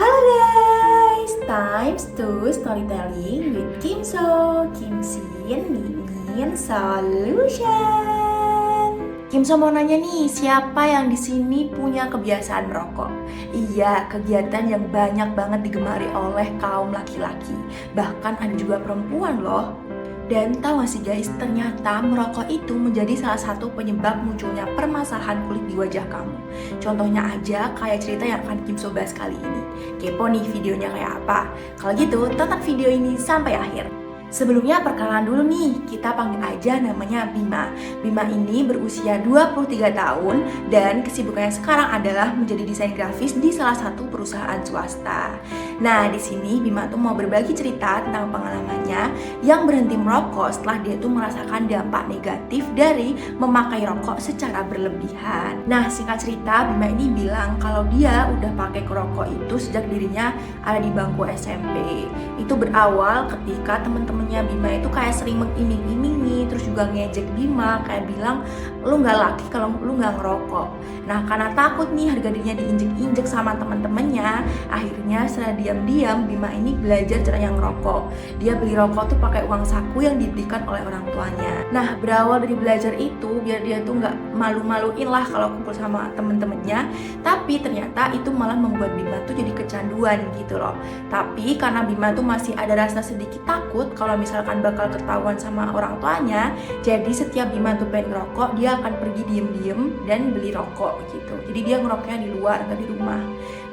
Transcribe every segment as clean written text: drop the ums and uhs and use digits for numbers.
Halo guys, times to storytelling with Kimso, Kimsin, Mimin Solution. Kimso mau nanya nih, siapa yang di sini punya kebiasaan merokok? Iya, kegiatan yang banyak banget digemari oleh kaum laki-laki. Bahkan ada juga perempuan loh. Dan tahu gak sih guys, ternyata merokok itu menjadi salah satu penyebab munculnya permasalahan kulit di wajah kamu. Contohnya aja kayak cerita yang akan Kimso bahas kali ini. Kepo nih videonya kayak apa? Kalau gitu, tonton video ini sampai akhir. Sebelumnya perkenalan dulu nih, kita panggil aja namanya Bima. Bima ini berusia 23 tahun dan kesibukannya sekarang adalah menjadi desain grafis di salah satu perusahaan swasta. Nah, di sini Bima tuh mau berbagi cerita tentang pengalamannya yang berhenti merokok setelah dia tuh merasakan dampak negatif dari memakai rokok secara berlebihan. Nah, singkat cerita, Bima ini bilang kalau dia udah pakai rokok itu sejak dirinya ada di bangku SMP. Itu berawal ketika teman-temannya Bima itu kayak sering mengiming-imingi, terus juga ngejek Bima, kayak bilang lu nggak laki kalau lu nggak ngerokok. Nah, karena takut nih harga dirinya diinjek-injek sama teman-temannya, akhirnya secara diam-diam Bima ini belajar caranya ngerokok. Dia beli rokok tuh pakai uang saku yang diberikan oleh orang tuanya. Nah, berawal dari belajar itu biar dia tuh nggak malu-maluin lah kalau kumpul sama teman-temannya, tapi ternyata itu malah membuat Bima tuh jadi kecanduan gitu loh. Tapi karena Bima tuh masih ada rasa sedikit takut kalau misalkan bakal ketahuan sama orang tuanya, jadi setiap Bima tuh pengen ngerokok, dia akan pergi diem-diem dan beli rokok gitu. Jadi dia ngerokoknya di luar, nggak di rumah.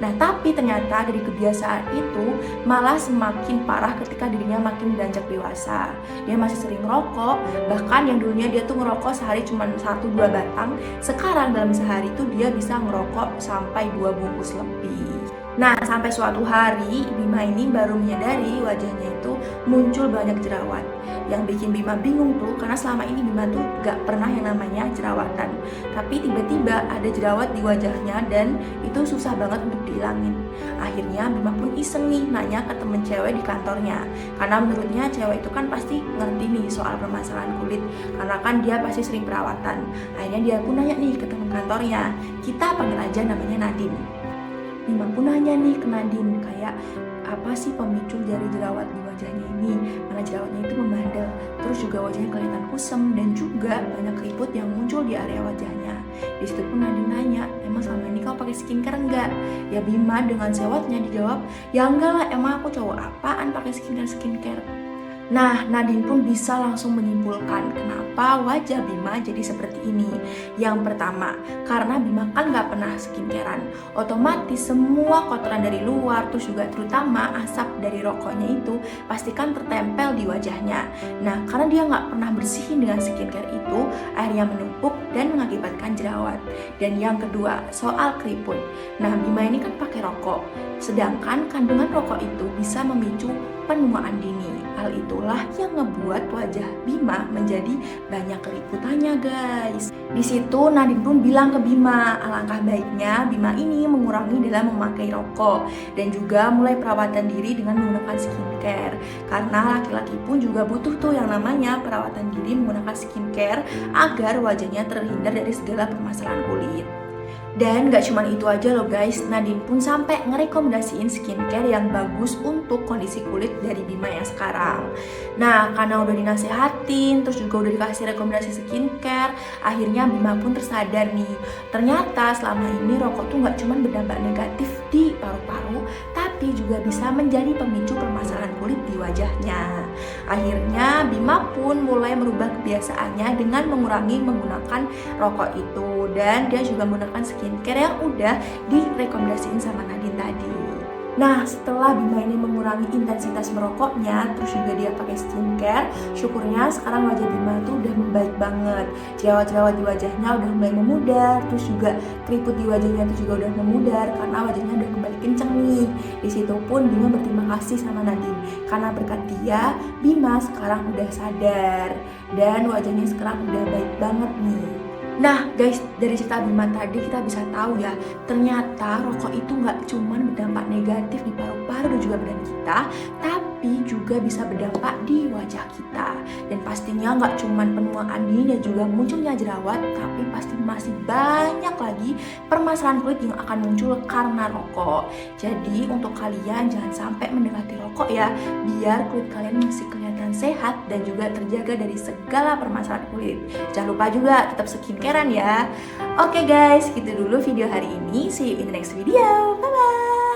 Nah, tapi ternyata dari kebiasaan itu malah semakin parah ketika dirinya makin beranjak dewasa. Dia masih sering ngerokok, bahkan yang dulunya dia tuh ngerokok sehari cuma 1-2 batang, sekarang dalam sehari tuh dia bisa ngerokok sampai 2 bungkus lebih. Nah, sampai suatu hari Bima ini baru menyadari wajahnya itu muncul banyak jerawat. Yang bikin Bima bingung tuh karena selama ini Bima tuh gak pernah yang namanya jerawatan. Tapi tiba-tiba ada jerawat di wajahnya dan itu susah banget untuk dihilangin. Akhirnya Bima pun iseng nih nanya ke temen cewek di kantornya. Karena menurutnya cewek itu kan pasti ngerti nih soal permasalahan kulit. Karena kan dia pasti sering perawatan. Akhirnya dia pun nanya nih ke temen kantornya. Kita panggil aja namanya Nadine. Bima pun nanya nih ke Nadine, kayak apa sih pemicu dari jerawat di wajahnya ini? Mana jerawatnya itu membandel, terus juga wajahnya kelihatan kusam dan juga banyak keriput yang muncul di area wajahnya. Di situ pun Nadine nanya, emang selama ini kau pakai skincare enggak? Ya Bima dengan sewotnya dijawab, ya enggak lah, emang aku cowok apaan pakai skincare. Nah, Nadine pun bisa langsung menyimpulkan kenapa wajah Bima jadi seperti ini. Yang pertama, karena Bima kan nggak pernah skincarean, otomatis semua kotoran dari luar, terus juga terutama asap dari rokoknya itu pastikan tertempel di wajahnya. Nah, karena dia nggak pernah bersihin dengan skincare itu, akhirnya menumpuk dan mengakibatkan jerawat. Dan yang kedua, soal keriput. Nah, Bima ini kan pakai rokok, sedangkan kandungan rokok itu bisa memicu penuaan dini. Hal itulah yang ngebuat wajah Bima menjadi banyak keriputannya guys. Di situ Nadine pun bilang ke Bima, alangkah baiknya Bima ini mengurangi dalam memakai rokok dan juga mulai perawatan diri dengan menggunakan skincare. Karena laki-laki pun juga butuh tuh yang namanya perawatan diri menggunakan skincare agar wajahnya terhindar dari segala permasalahan kulit. Dan gak cuma itu aja loh guys, Nadine pun sampai ngerekomendasiin skincare yang bagus untuk kondisi kulit dari Bima yang sekarang. Nah, karena udah dinasehatin, terus juga udah dikasih rekomendasi skincare, akhirnya Bima pun tersadar nih, ternyata selama ini rokok tuh gak cuma berdampak negatif di paru-paru, tapi juga bisa menjadi pemicu permasalahan kulit di wajahnya. Akhirnya Bima pun mulai merubah kebiasaannya dengan mengurangi menggunakan rokok itu, dan dia juga menggunakan skincare yang udah direkomendasiin sama Nadine tadi. Nah, setelah Bima ini mengurangi intensitas merokoknya, terus juga dia pakai skincare, syukurnya sekarang wajah Bima tuh udah membaik banget. Jerawat-jerawat di wajahnya udah mulai memudar, terus juga keriput di wajahnya itu juga udah memudar karena wajahnya udah kembali kenceng nih. Di situ pun Bima berterima kasih sama Nadine karena berkat dia, Bima sekarang udah sadar dan wajahnya sekarang udah baik banget nih. Nah guys, dari cerita Bima tadi kita bisa tahu ya, ternyata rokok itu nggak cuma berdampak negatif di paru-paru dan juga badan kita, tapi tapi juga bisa berdampak di wajah kita. Dan pastinya nggak cuman penuaan dini dan juga munculnya jerawat, tapi pasti masih banyak lagi permasalahan kulit yang akan muncul karena rokok. Jadi untuk kalian jangan sampai mendekati rokok ya, biar kulit kalian masih kelihatan sehat dan juga terjaga dari segala permasalahan kulit. Jangan lupa juga tetap skincarean ya. Oke guys, gitu dulu video hari ini. See you in the next video. Bye bye.